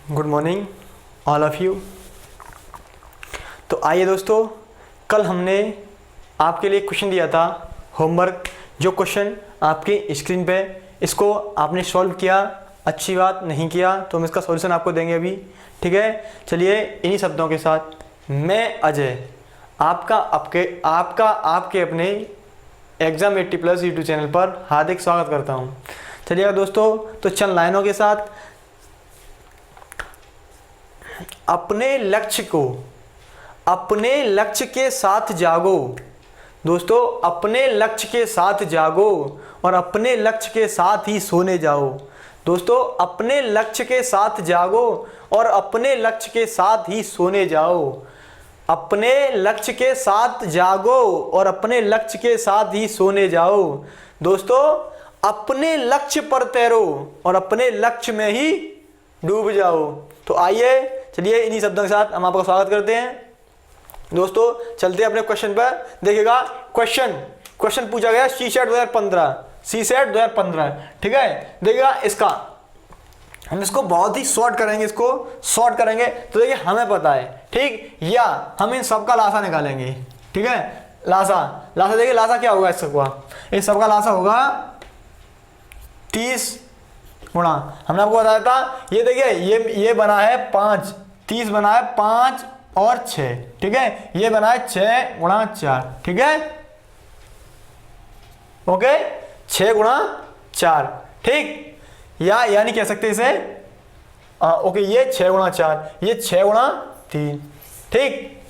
Good morning all of you. तो आइए दोस्तों, कल हमने आपके लिए क्वेश्चन दिया था होमवर्क। जो क्वेश्चन आपकी स्क्रीन पे, इसको आपने सॉल्व किया, अच्छी बात, नहीं किया तो हम इसका सॉल्यूशन आपको देंगे अभी। ठीक है, चलिए इन्हीं शब्दों के साथ मैं अजय आपका आपके अपने एग्ज़ाम 80+ यूट्यूब चैनल पर हार्दिक स्वागत करता हूँ। चलिएगा दोस्तों, तो चंद लाइनों के साथ अपने लक्ष्य के साथ जागो। दोस्तों, अपने लक्ष्य के साथ जागो और अपने लक्ष्य के साथ ही सोने जाओ। दोस्तों, अपने लक्ष्य के साथ जागो और अपने लक्ष्य के साथ ही सोने जाओ। अपने लक्ष्य के साथ जागो और अपने लक्ष्य के साथ ही सोने जाओ। दोस्तों, अपने लक्ष्य पर तैरो और अपने लक्ष्य में ही डूब जाओ। तो आइए, चलिए इन्हीं शब्दों के साथ हम आपका स्वागत करते हैं। दोस्तों, चलते हैं अपने क्वेश्चन पर। देखिएगा, क्वेश्चन पूछा गया सीसेट 2015। ठीक है, देखिएगा इसका हम इसको बहुत ही शॉर्ट करेंगे, तो देखिए हमें पता है, ठीक, या हम इन सबका लासा निकालेंगे। ठीक है, लासा देखिए, लासा क्या होगा इस सबका लासा होगा 30 गुणा, हमने आपको बताया था, ये देखिए ये बना है 5, 30 बना है 5 और 6। ठीक है, ये बना है 6 गुणा 4। ठीक है, ओके, 6 गुणा 4। ठीक, या यानी कह सकते इसे ओके, ये 6 गुणा 4, ये 6 गुणा 3। ठीक,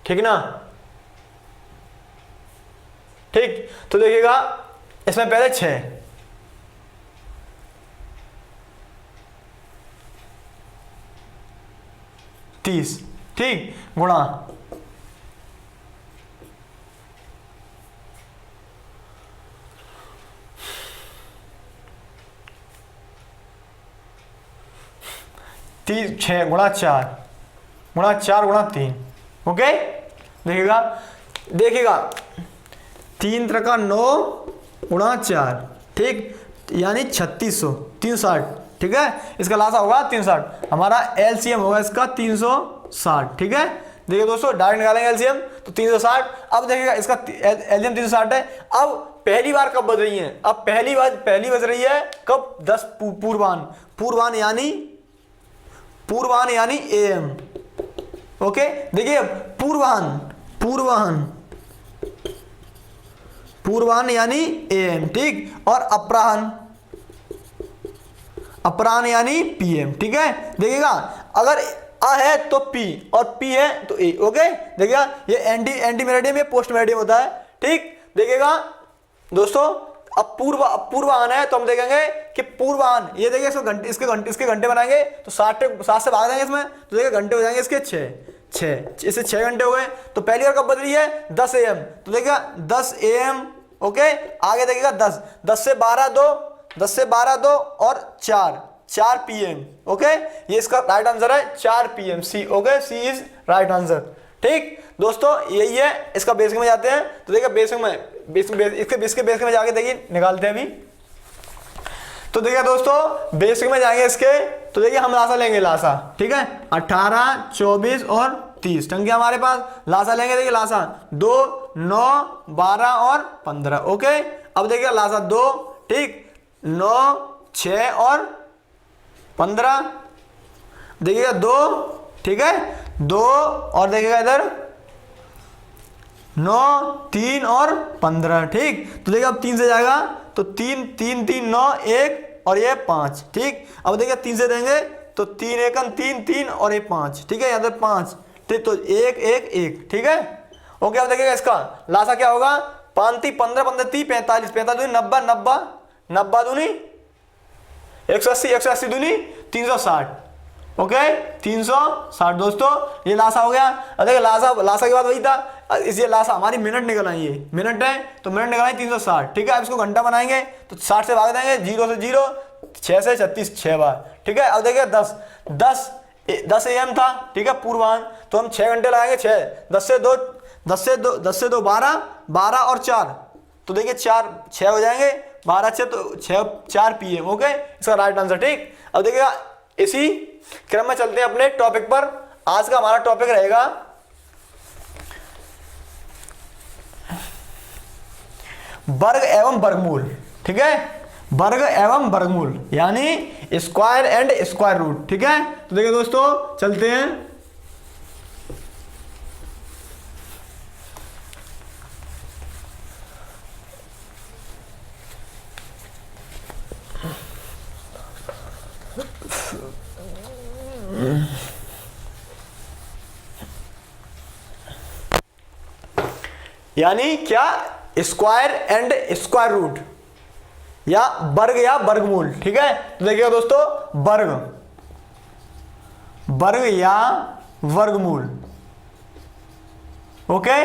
ठीक ना। ठीक, तो देखिएगा इसमें पहले 6, तीस, ठीक, गुणा 6 गुणा 4 गुणा 3। ओके, देखिएगा 3 3 9 गुणा 4, ठीक, यानी 3600, 360। ठीक है, इसका लासा होगा 360, हमारा एलसीएम होगा इसका 360। ठीक है, देखिए दोस्तों, डायरेक्ट निकालेंगे एलसीएम तो 360। अब देखिएगा इसका एलसीएम 360 है। अब पहली बार कब बज रही है? अब पहली बज रही है कब? 10 पूर्वान यानी एएम। ओके, देखिए पूर्वान यानी एएम, ठीक, और अपराह्न यानी पीएम। ठीक है, देखिएगा अगर आ है तो पी और पी है तो ए। ओके, देखिएगा ये एंटी मेरिडियम, ये पोस्ट मेरिडियम होता है। ठीक, देखिएगा दोस्तों, अब पूर्वाह्न है तो हम देखेंगे कि पूर्वाह्न, ये देखिए इसके घंटे बनाएंगे तो 7 से भाग देंगे इसमें, तो देखिए घंटे हो जाएंगे इसके 6, इससे 6 घंटे हो गए। तो पहली बार कब बज रही है? 10 AM, तो देखिएगा 10 AM। ओके, आगे देखिएगा 10 से 12 2 और 4 PM। ओके, ये इसका राइट आंसर है 4 PM, C. Okay, C is right answer. ठीक दोस्तों, यही है। इसका बेसिक में जाते हैं, तो देखिए इसके बेसिक में जाके देखिए निकालते हैं अभी। तो देखिए दोस्तों, बेसिक में जाएंगे इसके, तो देखिए हम लासा लेंगे, लासा। ठीक है, 18 24 और 30 टंगे हमारे पास। लासा लेंगे, देखिए लासा 2 9 12 और 15। ओके, अब देखिए लासा 2, ठीक, 9 6 और 15, देखिएगा 2, ठीक है, 2 और देखिएगा इधर 9 3 और 15। ठीक, तो देखिए अब 3 से जाएगा तो 3 3 3 9 1 और ये 5। ठीक, अब देखिए 3 से देंगे तो 3 1 3 और ये 5। ठीक है, यहाँ पर 5, ठीक, तो 1 1 1। ठीक है, ओके, अब देखिएगा इसका लासा क्या होगा? 5 3 15 15 30 45 45 दूनी 90 90 90 दूनी 180 180 दूनी 360। ओके, 360 दोस्तों, ये लासा हो गया। अब देखिए लासा के बाद वही था, इसलिए लासा हमारी मिनट निकल आई है, मिनट है तो मिनट निकल आई 360। ठीक है, अब इसको घंटा बनाएंगे तो 60 से भाग देंगे, 0 से 0, 6 से 36 6 बार। ठीक है, अब देखिए 10 AM था। ठीक है, पूर्वाह्न, तो हम 6 घंटे लगाएंगे। 6 10 से 2 12 12 और 4 तो देखिए 4 6 हो जाएंगे, 12 6 तो 6 4 PM। ओके, इसका राइट आंसर। ठीक, अब देखिएगा इसी क्रम में चलते हैं अपने टॉपिक पर। आज का हमारा टॉपिक रहेगा वर्ग एवं वर्गमूल। ठीक है, वर्ग एवं वर्गमूल यानी स्क्वायर एंड स्क्वायर रूट। ठीक है, तो देखिए दोस्तों चलते हैं। यानी क्या, स्क्वायर एंड स्क्वायर रूट या वर्ग या वर्गमूल। ठीक है, तो देखिएगा दोस्तों, वर्ग वर्ग या वर्गमूल। Okay,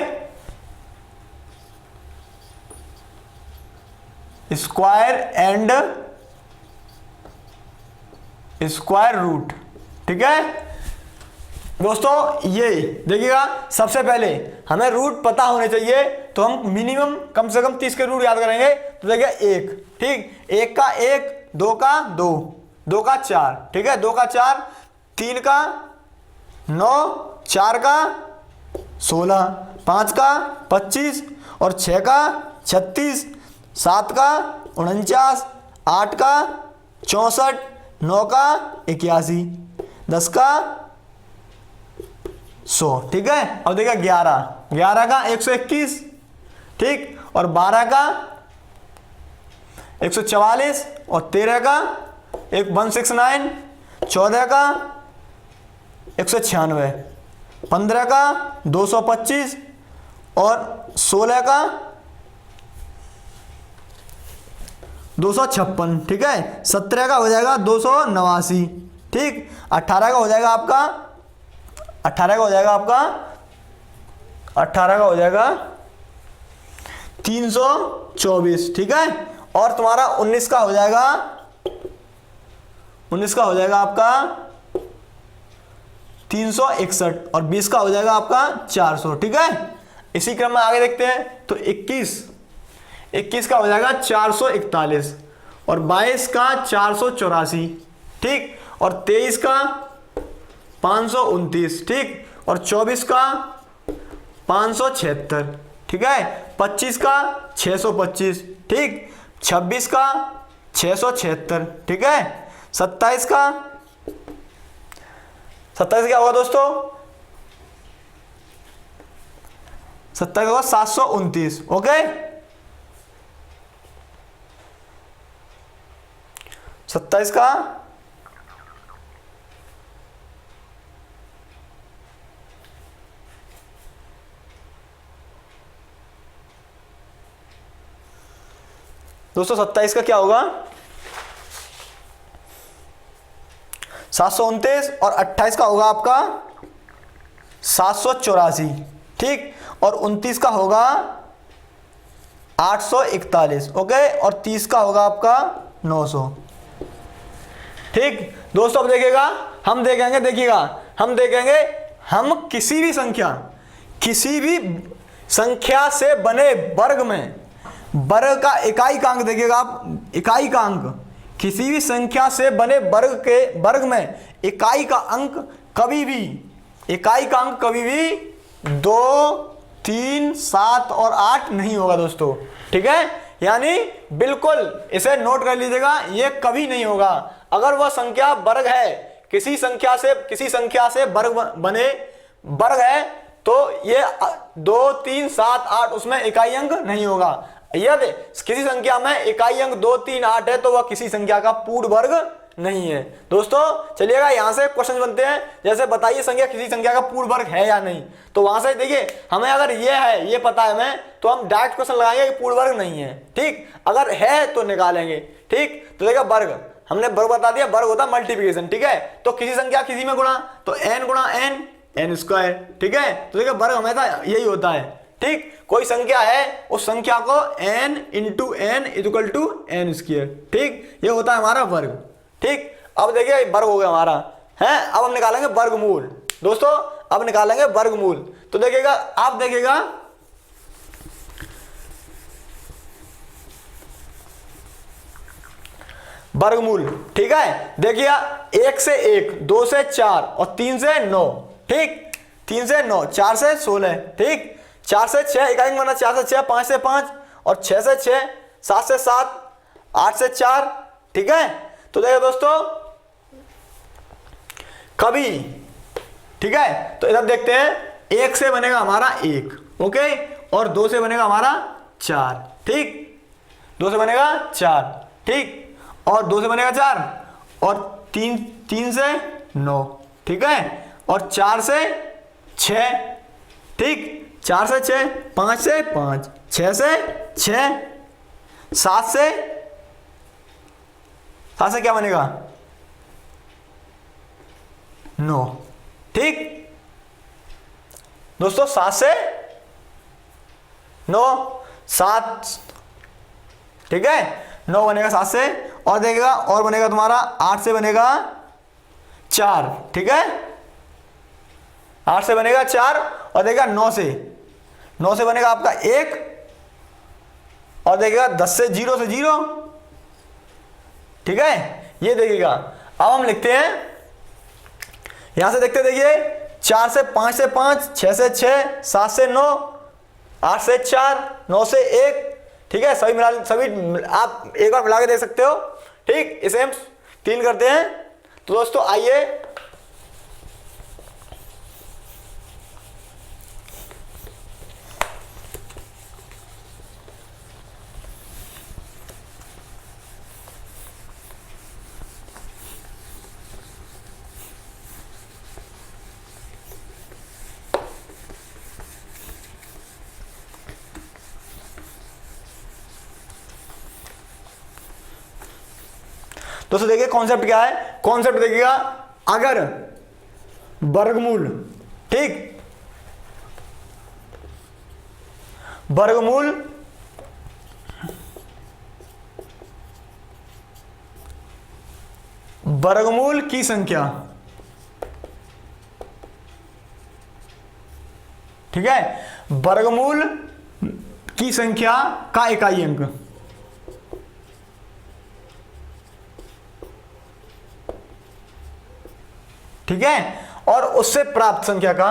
square and square root. ठीक है दोस्तों, ये देखिएगा सबसे पहले हमें रूट पता होने चाहिए, तो हम मिनिमम कम से कम 30 के रूट याद करेंगे। तो देखिए 1, ठीक, 1 का 1, 2 का 2, 2 का 4, ठीक है, 2 का 4, 3 का 9, 4 का 16, 5 का 25 और 6 का 36, 7 का 49, 8 का 64, 9 का 81, 10 का 100। ठीक है, अब देखिए 11 का 121, ठीक, और 12 का 144 और 13 का 169, 14 का 196, 15 का 225 और 16 का 256। ठीक है, 17 का हो जाएगा 289। ठीक, 18 का हो जाएगा आपका 324। ठीक है, और तुम्हारा 19 का हो जाएगा आपका 361 और 20 का हो जाएगा आपका 400। ठीक है, इसी क्रम में आगे देखते हैं। तो 21 का हो जाएगा 441 और 22 का 484। ठीक, और 23 का 529। ठीक, और 24 का 576। ठीक है, 25 का 625। ठीक, 26 का 676। ठीक है, 27 का क्या होगा दोस्तों? 27 होगा 729। ओके, 27 का दोस्तों 27 का क्या होगा? 729 और 28 का होगा आपका 784। ठीक, और 29 का होगा 841। ओके, और 30 का होगा आपका 900। ठीक दोस्तों, अब देखिएगा हम देखेंगे हम किसी भी संख्या से बने वर्ग में वर्ग का इकाईकांक। देखिएगा आप, इकाईकांक किसी भी संख्या से बने वर्ग में इकाईकांक कभी भी 2, 3, 7 और 8 नहीं होगा दोस्तों। ठीक है, यानी बिल्कुल इसे नोट कर लीजिएगा, ये कभी नहीं होगा। अगर वह संख्या वर्ग है, किसी संख्या से बने वर्ग है, तो ये 2, 3, 7, 8 उसमें इकाई अंक नहीं होगा। यदि किसी संख्या में इकाई अंक 2, 3, 8 है, तो वह किसी संख्या का पूर्ण वर्ग नहीं है। दोस्तों चलिएगा, यहां से क्वेश्चन बनते हैं, जैसे बताइए किसी संख्या का पूर्ण वर्ग है या नहीं। तो वहां से देखिए, हमें अगर ये पता है हमें, तो हम डायरेक्ट क्वेश्चन लगाएंगे कि पूर्ण वर्ग नहीं है। ठीक, अगर है तो निकालेंगे। ठीक, तो देखिए वर्ग, हमने वर्ग बता दिया, वर्ग होता है मल्टीप्लिकेशन। ठीक है, तो किसी संख्या किसी में गुणा, तो n गुणा n स्क्वायर। ठीक है, तो देखिए वर्ग हमेशा यही होता है। ठीक, कोई संख्या है, उस संख्या को n into n equal to n square. ठीक, ये होता है हमारा वर्ग। ठीक, अब देखिए वर्ग हो गया हमारा है। अब हम निकालेंगे वर्गमूल। दोस्तों अब निकालेंगे वर्गमूल। तो देखिएगा, आप देखिएगा वर्गमूल, ठीक है। देखिए 1 से 1, 2 से 4 और 3 से 9, ठीक, 3 से 9, 4 से 16, ठीक, 4 से 6 इकाई बना, 4 से 6, 5 से 5 और 6 से 6, 7 से 7, 8 से 4, ठीक है। तो देखिए दोस्तों कभी, ठीक है, तो इधर देखते हैं 1 से बनेगा हमारा 1, ओके, और 2 से बनेगा हमारा 4, ठीक, 2 से बनेगा 4, ठीक, और 2 से बनेगा 4 और 3 से 9, ठीक है, और 4 से 6, ठीक, 4 से 6, 5 से 5, 6 से 6, 7 से क्या बनेगा 9, ठीक दोस्तों, 7 से 9, 7, ठीक है, 9 बनेगा 7 से, और देखेगा और बनेगा तुम्हारा 8 से बनेगा 4, ठीक है, 8 से बनेगा 4 और देखेगा 9 से बनेगा आपका 1 और देखेगा 10 से 0 से 0, ठीक है, ये देखिएगा। अब हम लिखते हैं यहां से, देखते देखिए 4 से 5 से 5, 6 से 6, 7 से 9, 8 से 4, 9 से 1, ठीक है, सभी आप एक बार मिला के देख सकते हो, ठीक। इसे हम 3 करते हैं। तो दोस्तों आइए दोस्तों देखिए कॉन्सेप्ट क्या है। कॉन्सेप्ट देखिएगा, अगर वर्गमूल, ठीक, वर्गमूल वर्गमूल की संख्या, ठीक है, वर्गमूल की संख्या का इकाई अंक, ठीक है, और उससे प्राप्त संख्या का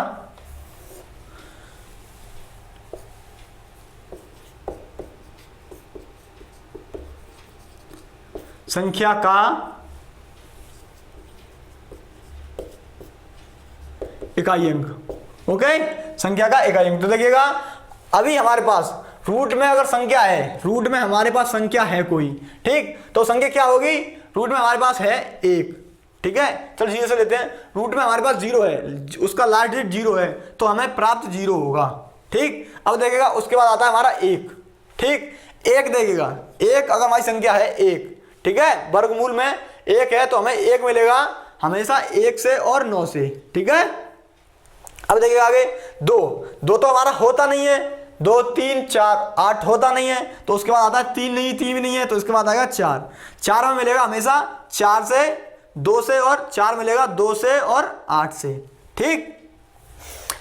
इकाई अंक, ओके, संख्या का इकाई अंक। तो देखिएगा अभी हमारे पास रूट में अगर संख्या है, रूट में हमारे पास संख्या है कोई, ठीक, तो संख्या क्या होगी, रूट में हमारे पास है 1, ठीक है, चलो 0 से लेते हैं, रूट में हमारे पास 0 है, उसका लास्ट डिजिट 0 है, तो हमें प्राप्त 0 होगा, ठीक। अब देखिएगा उसके बाद आता है हमारा 1, ठीक, 1 देखिएगा, 1 अगर हमारी संख्या है 1, ठीक है, वर्गमूल में 1 है तो हमें 1 मिलेगा हमेशा 1 से और 9 से, ठीक है। अब देखिएगा आगे 2 तो हमारा होता नहीं है, 2, 3, 4, 8 होता नहीं है, तो उसके बाद आता है 3 भी नहीं है, तो उसके बाद आएगा 4 में मिलेगा हमेशा 4 से, 2 से और 4 मिलेगा 2 से और 8 से, ठीक।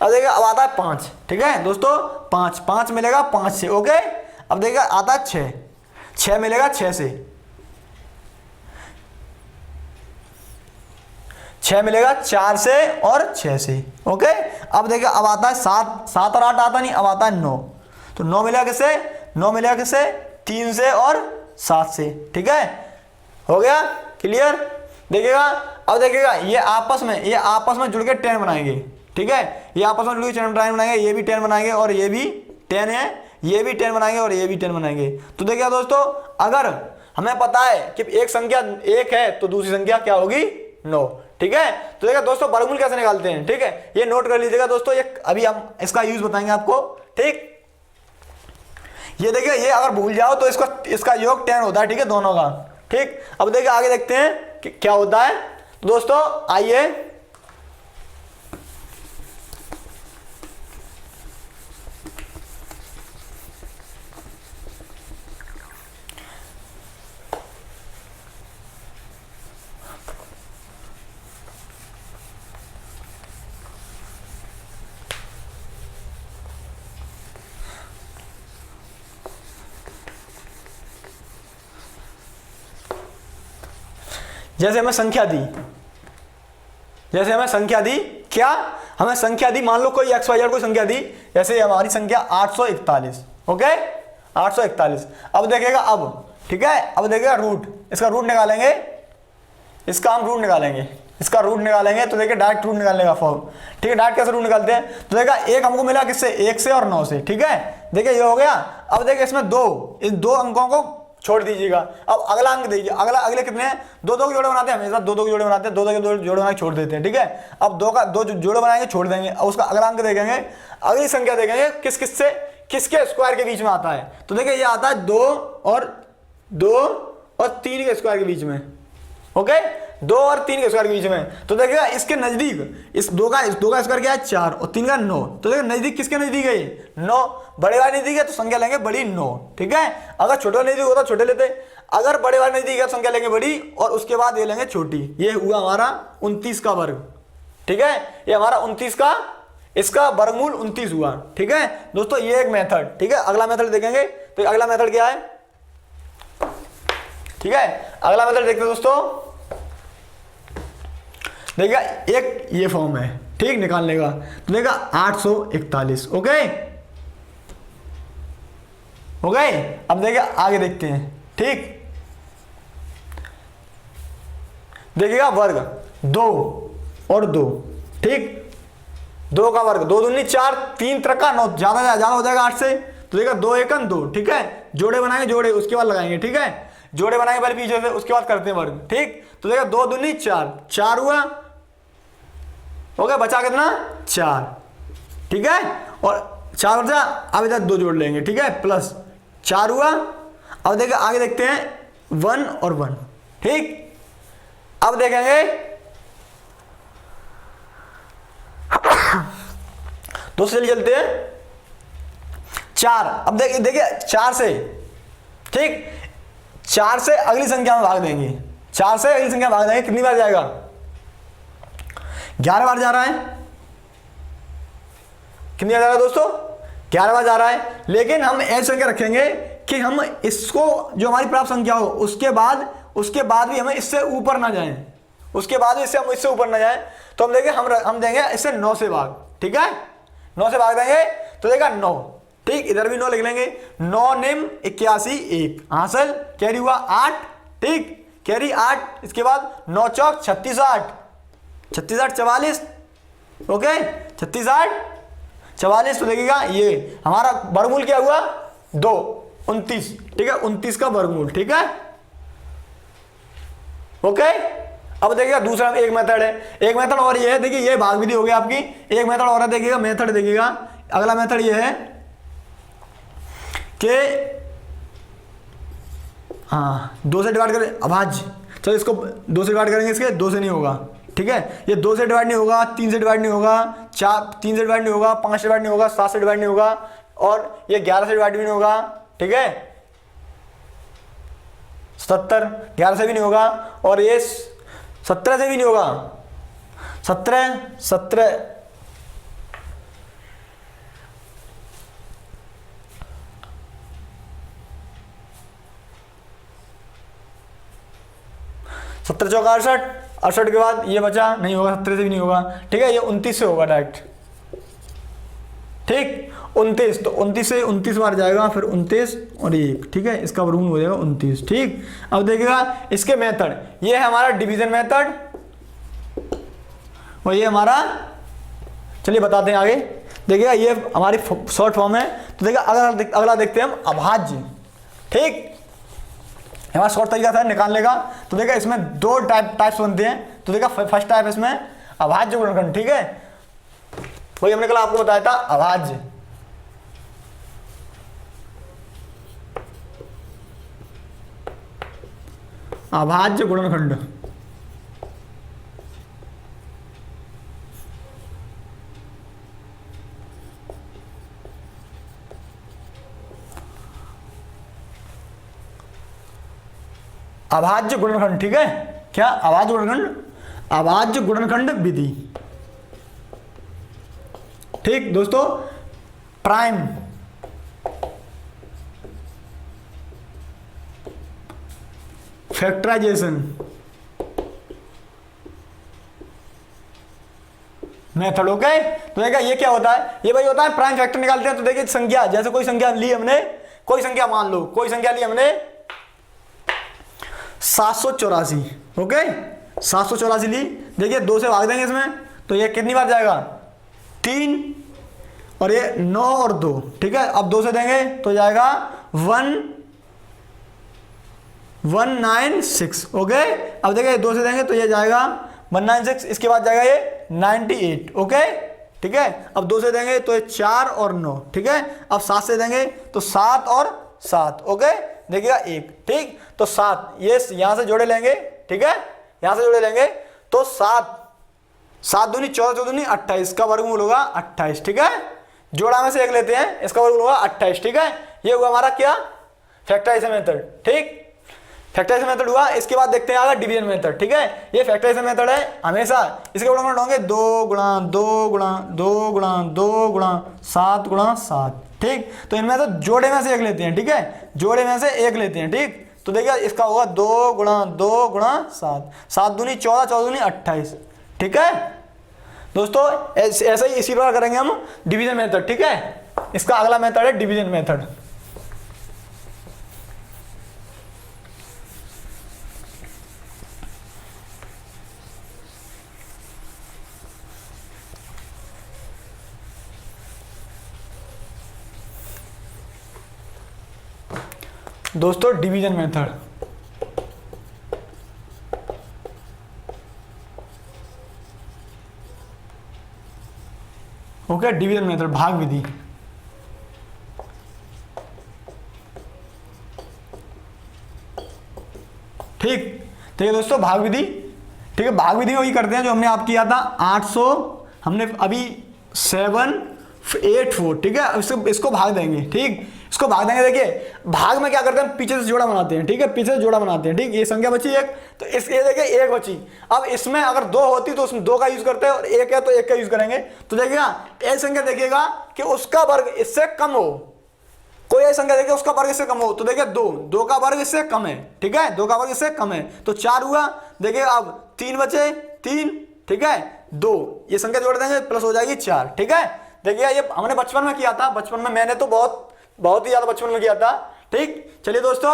अब देखिए अब आता है 5, ठीक है दोस्तों, 5 मिलेगा 5 से, ओके। अब देखिए आता है 6 मिलेगा 6 से, 6 मिलेगा 4 से और 6 से, ओके। अब देखिए अब आता है 7 और 8 आता नहीं, अब आता है 9, तो 9 मिलेगा किससे, 9 मिलेगा किससे, 3 से और 7 से, ठीक है, हो गया क्लियर। देखिएगा अब देखिएगा ये आपस में जुड़ के 10 बनाएंगे, ठीक है, ये आपस में जुड़ के 10 बनाएंगे, ये भी 10 बनाएंगे और ये भी 10 है, ये भी 10 बनाएंगे और ये भी 10 बनाएंगे। तो देखिए दोस्तों अगर हमें पता है कि एक संख्या 1 है तो दूसरी संख्या क्या होगी 9, ठीक है। तो देखिए दोस्तों वर्गमूल कैसे निकालते हैं, ठीक है, ये नोट कर लीजिएगा दोस्तों, ये अभी हम इसका यूज बताएंगे आपको, ठीक। ये देखिए ये अगर भूल जाओ तो इसका योग 10 होता है, ठीक है, दोनों का, ठीक। अब देखिए आगे देखते हैं कि क्या होता है। तो दोस्तों आइए जैसे हमें संख्या दी, जैसे हमें संख्या दी, क्या हमें संख्या दी, मान लो कोई XYZ कोई संख्या दी, जैसे हमारी संख्या 841, ओके 841। अब देखेगा, अब ठीक है, अब देखेगा रूट, इसका रूट निकालेंगे, इसका हम रूट निकालेंगे, इसका रूट निकालेंगे। तो देखिए डायरेक्ट रूट निकालने का फॉर्म, ठीक है, डायरेक्ट कैसे रूट निकालते हैं, तो देखा एक हमको मिला किससे, 1 से और 9 से, ठीक है, देखिए ये हो गया। अब देखिए इसमें दो, इन दो अंकों को छोड़ दीजिएगा। अब अगला अंक दीजिए, अगले कितने हैं, दो के जोड़े बनाते हैं, हमेशा दो के जोड़े बनाते हैं, दो के जोड़े बना के छोड़ देते हैं, ठीक है। अब दो जोड़े बनाएंगे, छोड़ देंगे, अब उसका अगला अंक देखेंगे, अगली संख्या देखेंगे किससे, किसके स्क्वायर के बीच में आता है। तो देखिए ये आता है 2 और 3 के स्क्वायर के बीच में, ओके, 2 और 3 के स्क्वायर के बीच में। तो देखिएगा इसके नजदीक, इस दो का स्क्वायर क्या है, 4 और 3 का 9। तो देखिए नजदीक किसके नजदीक है, 9, बड़े वाले नजदीक है तो संख्या लेंगे बड़ी 9, ठीक है। अगर छोटे वाले नजदीक होता छोटे लेते, अगर बड़े वाले नजदीक है तो संख्या लेंगे बड़ी और उसके बाद ये लेंगे छोटी। ये हुआ हमारा 29 का वर्ग, ठीक है, ये हमारा 29 का, इसका वर्गमूल 29 हुआ, ठीक है दोस्तों। ये एक मेथड, ठीक है। अगला मेथड देखेंगे, तो अगला मेथड क्या है, ठीक है, अगला मेथड देखते हैं दोस्तों। देखिएगा एक ये फॉर्म है, ठीक, निकालने का। तो देखिएगा 841, ओके ओके। अब देखिए आगे देखते हैं, ठीक, देखिएगा वर्ग 2 और 2, ठीक, 2 का वर्ग 2 दूनी 4, 3 त्रिका 9, ज्यादा हो जाएगा 8 से। तो देखिएगा 2 एकम 2, ठीक है, जोड़े बनाएंगे, जोड़े उसके बाद लगाएंगे, ठीक है, जोड़े बनाएंगे पहले पीछे से, उसके बाद करते हैं वर्ग, ठीक। तो देखिएगा 2 दूनी 4, 4 हुआ, ओके, बचा कितना 4, ठीक है, और 4 बचा, अब इधर 2 जोड़ लेंगे, ठीक है, प्लस 4 हुआ। अब देखिए आगे देखते हैं 1 और 1, ठीक। अब देखेंगे दोस्तों चलिए चलते हैं 4। अब देखिए 4 से, ठीक, 4 से अगली संख्या में भाग देंगे, 4 से अगली संख्या भाग देंगे, कितनी बार जाएगा, 11 बार जा रहा है। कितनी बार जा रहा है दोस्तों, 11 बार जा रहा है। लेकिन हम ऐसी संख्या रखेंगे कि हम इसको, जो हमारी प्राप्त संख्या हो, उसके बाद भी हमें इससे ऊपर ना जाएं, उसके बाद भी इससे ऊपर ना जाएं। तो हम देंगे, हम देंगे इससे 9 से भाग, ठीक है, 9 से भाग देंगे। तो देगा 9, ठीक, इधर भी 9 लिख लेंगे, 9 निम 81 1 हासिल, कैरी हुआ 8, ठीक, कैरी 8, इसके बाद 9 चौक 36 8, 36 8 44, ओके, 36 8 44। तो देखिएगा ये हमारा वर्गमूल क्या हुआ, 2 29, ठीक है, 29 का वर्गमूल, ठीक है, ओके। अब देखिएगा दूसरा एक मेथड है, एक मेथड और ये है, देखिए ये भाग विधि हो गई आपकी, एक मेथड और है, देखिएगा मेथड, देखिएगा अगला मेथड ये है कि हाँ 2 से डिवाइड करें अभाज्य। चलो इसको 2 से डिवाइड करेंगे, इसके 2 से नहीं होगा, ठीक है, ये 2 से डिवाइड नहीं होगा, 3 से डिवाइड नहीं होगा, 3 से डिवाइड नहीं होगा, 5 से डिवाइड नहीं होगा, 7 से डिवाइड नहीं होगा, और ये 11 से डिवाइड भी नहीं होगा, ठीक है, 70 11 से भी नहीं होगा, और ये 17 से भी नहीं होगा, 17 17 चौका 68, 68 के बाद ये बचा, नहीं होगा, 17 से भी नहीं होगा, ठीक है, ये 29 से होगा डायरेक्ट, ठीक, 29, तो 29 से 29 बार जाएगा, फिर 29 और 1, ठीक है, इसका वर्गमूल हो जाएगा 29, ठीक। अब देखिएगा इसके मेथड, ये है हमारा डिवीजन मेथड और ये हमारा, चलिए बताते हैं आगे। देखिएगा ये हमारी शॉर्ट फॉर्म है। तो देखिए अगला देखते हैं हम अभाज्य, ठीक, हमारा शॉर्ट तरीका था निकालने का। तो देखिए इसमें 2 टाइप्स बनते हैं। तो देखिए फर्स्ट टाइप इसमें अभाज्य गुणनखंड, ठीक है, वही हमने कल आपको बताया था, अभाज्य, अभाज्य गुणनखंड, अभाज्य गुणनखंड, ठीक है, क्या अभाज्य गुणनखंड, अभाज्य गुणनखंड विधि, ठीक दोस्तों। Prime factorisation, method. ओके, तो देखिए ये क्या होता है, ये भाई होता है प्राइम फैक्टर निकालते हैं। तो देखिए संख्या, जैसे कोई संख्या ली हमने, कोई संख्या मान लो, कोई संख्या ली हमने 784। ओके, 784 ली। देखिए 2 से भाग देंगे इसमें, तो ये कितनी बार जाएगा, 3, और ये 9 और 2। ठीक है, अब 2 से देंगे तो जाएगा 196। ओके, अब देखिए 2 से देंगे तो ये जाएगा 196, इसके बाद जाएगा ये 98। ओके, ठीक है, अब 2 से देंगे तो ये 4 और 9। ठीक है, अब 7 से देंगे तो 7 और 7। ओके, देखिएगा 1। ठीक, तो 7 ये यहां से जोड़े लेंगे। ठीक है, यहां से जोड़े लेंगे तो 7 दूनी 14, 14 दूनी 28 का वर्गमूल होगा 28। ठीक है, जोड़ा में से एक लेते हैं, इसका वर्गमूल होगा 28। ठीक है, ये हुआ हमारा क्या, फैक्टराइजेशन मेथड। ठीक, फैक्टराइजेशन मेथड हुआ। इसके बाद देखते हैं आगे डिवीजन मेथड। ठीक है, ये फैक्टराइजेशन मेथड है, हमेशा इसके गुणा होंगे 2 गुणा 2 गुणा 2 गुणा 2 गुणा 7 गुणा 7। ठीक, तो इनमें तो जोड़े में से एक लेते हैं। ठीक है, जोड़े में से एक लेते हैं। ठीक, तो देखिए इसका होगा 2 गुणा 2 गुणा 7, 7 दूनी 14, 14 दूनी 28। ठीक है दोस्तों, ऐसे ही इसी प्रकार करेंगे हम डिवीजन मेथड। ठीक है, इसका अगला मेथड है डिवीजन मेथड। दोस्तों division method, okay, division method, भाग विधि। ठीक, ठीक है दोस्तों, भाग विधि। ठीक है, भाग विधि वही करते हैं जो हमने आप किया था 800, हमने अभी 784। ठीक है, इसको भाग देंगे। ठीक, इसको भाग देंगे। देखिए भाग में क्या करते हैं, पीछे से जोड़ा बनाते हैं। ठीक है, पीछे से जोड़ा बनाते हैं। ठीक, ये संख्या बची एक, तो इस ये देखिए एक बची। अब इसमें अगर 2 होती तो उसमें 2 का यूज करते हैं, और 1 है तो 1 का यूज करेंगे। तो देखिएगा ये संख्या देखिएगा कि उसका वर्ग इससे कम हो, कोई ऐसी संख्या देखिए उसका वर्ग इससे कम हो, तो देखिए 2 का वर्ग इससे कम है। ठीक है, 2 का वर्ग इससे कम है, तो 4 हुआ। देखिए अब 3 बचे, 3। ठीक है, 2, ये संख्या जोड़ देंगे प्लस हो जाएगी 4। ठीक है, देखिए ये हमने बचपन में किया था, बचपन में मैंने तो बहुत ही ज्यादा बचपन में किया था। ठीक, चलिए दोस्तों,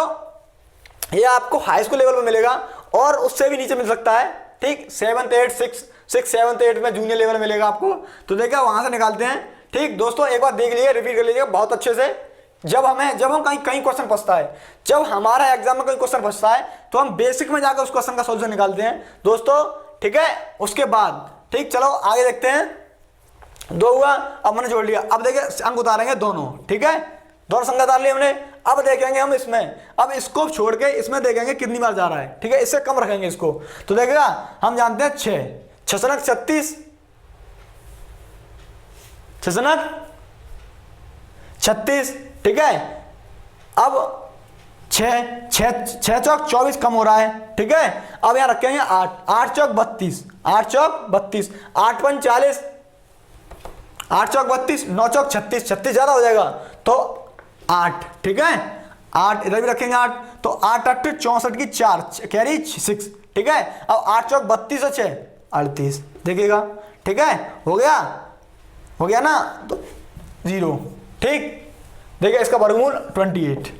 ये आपको हाई स्कूल लेवल में मिलेगा और उससे भी नीचे मिल सकता है। ठीक, 7th 8 6 7th 8 में जूनियर लेवल मिलेगा आपको। तो देखिए वहां से निकालते हैं। ठीक दोस्तों, एक बार देख लीजिए, रिपीट कर लीजिएगा बहुत अच्छे से। जब हम कहीं क्वेश्चन फंसता है, जब हमारा एग्जाम में कोई क्वेश्चन फंसता है, तो हम बेसिक में जाकर उस क्वेश्चन का सॉल्यूशन निकालते हैं दोस्तों। ठीक है, उसके बाद ठीक, चलो आगे देखते हैं। 2 हुआ, अब मैंने जोड़ लिया। अब देखिए अंक उतारेंगे दोनों। ठीक है, दोनों संख्या उतार ली हमने। अब देखेंगे हम इसमें, अब इसको छोड़ के इसमें देखेंगे कितनी बार जा रहा है। ठीक है, इससे कम रखेंगे इसको। तो देखिएगा हम जानते हैं 6 6 36, 6 36। ठीक है, अब 6 चौक 24 कम हो रहा है। ठीक है, अब यहां रखेंगे 8 चौक 32, 8 चौक 32, 8 पंच 40, 8 चौक 32, 9 चौक 36, 36 ज्यादा हो जाएगा तो 8। ठीक है, 8 इधर भी रखेंगे 8, तो 8 8 64 की 4 कैरी 6। ठीक है, अब 8 चौक 32 और 6 38। देखिएगा, ठीक है, हो गया ना, तो 0। ठीक, देखिए इसका वर्गमूल 28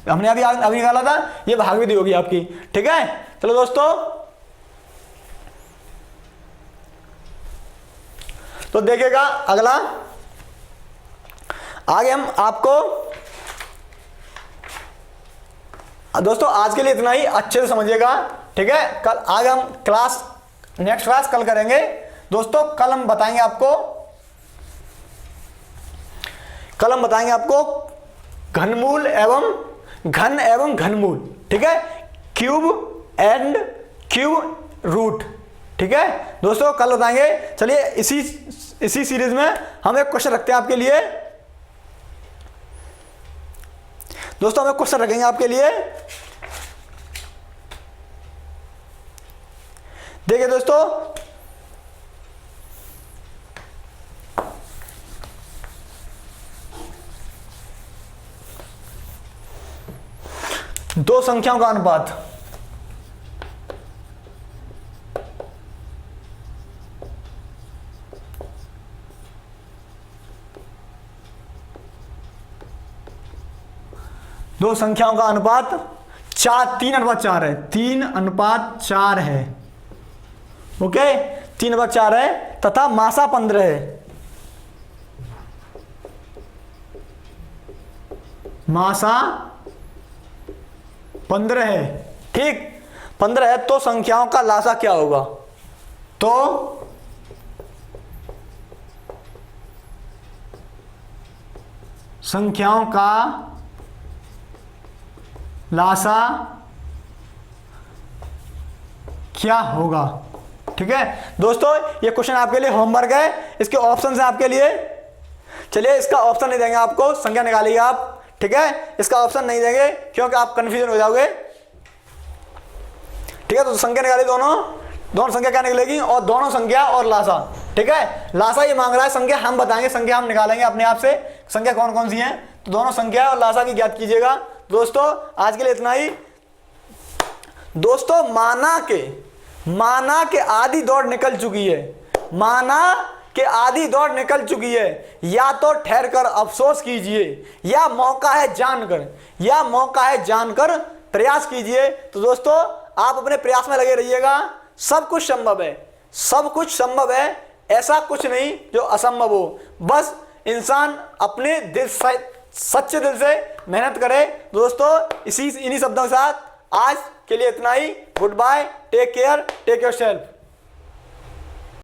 हमने अभी निकाला था, ये भाग विधि होगी आपकी। ठीक है, चलो दोस्तों, तो देखिएगा अगला, आगे हम आपको दोस्तों आज के लिए इतना ही, अच्छे से समझिएगा। ठीक है, कल आगे हम नेक्स्ट क्लास कल करेंगे दोस्तों। कल हम बताएंगे आपको घनमूल एवं घनमूल। ठीक है, क्यूब एंड क्यूब रूट। ठीक है दोस्तों, कल बताएंगे। चलिए इसी सीरीज में हम एक क्वेश्चन रखते हैं आपके लिए दोस्तों, हम एक क्वेश्चन रखेंगे आपके लिए। देखिए दोस्तों, दो संख्याओं का अनुपात, दो संख्याओं का अनुपात 3:4 है, 3:4 है। ओके, 3/4 है तथा मासा 15 है, मासा 15 है। ठीक, 15 है तो संख्याओं का लासा क्या होगा? तो संख्याओं का लासा क्या होगा? ठीक है दोस्तों, ये क्वेश्चन आपके लिए होमवर्क है, इसके ऑप्शन है आपके लिए। चलिए, इसका ऑप्शन नहीं देंगे आपको, संख्या निकालिए आप। ठीक है, इसका ऑप्शन नहीं देंगे क्योंकि आप कंफ्यूजन हो जाओगे। ठीक है, तो संख्या निकालिए, दोनों संख्या क्या निकलेगी, और दोनों संख्या और लासा। ठीक है, लासा ये मांग रहा है, संख्या हम बताएंगे, संख्या हम निकालेंगे अपने आप से, संख्या कौन कौन सी है। तो दोनों संख्या और लासा भी ज्ञात कीजिएगा। दोस्तों आज के लिए इतना ही। दोस्तों माना के आधी दौड़ निकल चुकी है, माना कि आधी दौड़ निकल चुकी है, या तो ठहर कर अफसोस कीजिए, या मौका है जानकर प्रयास कीजिए। तो दोस्तों आप अपने प्रयास में लगे रहिएगा, सब कुछ संभव है, ऐसा कुछ नहीं जो असंभव हो। बस इंसान अपने दिल से, सच्चे दिल से मेहनत करे। दोस्तों इन्हीं शब्दों के साथ आज के लिए इतना ही। Goodbye, take care, take your self.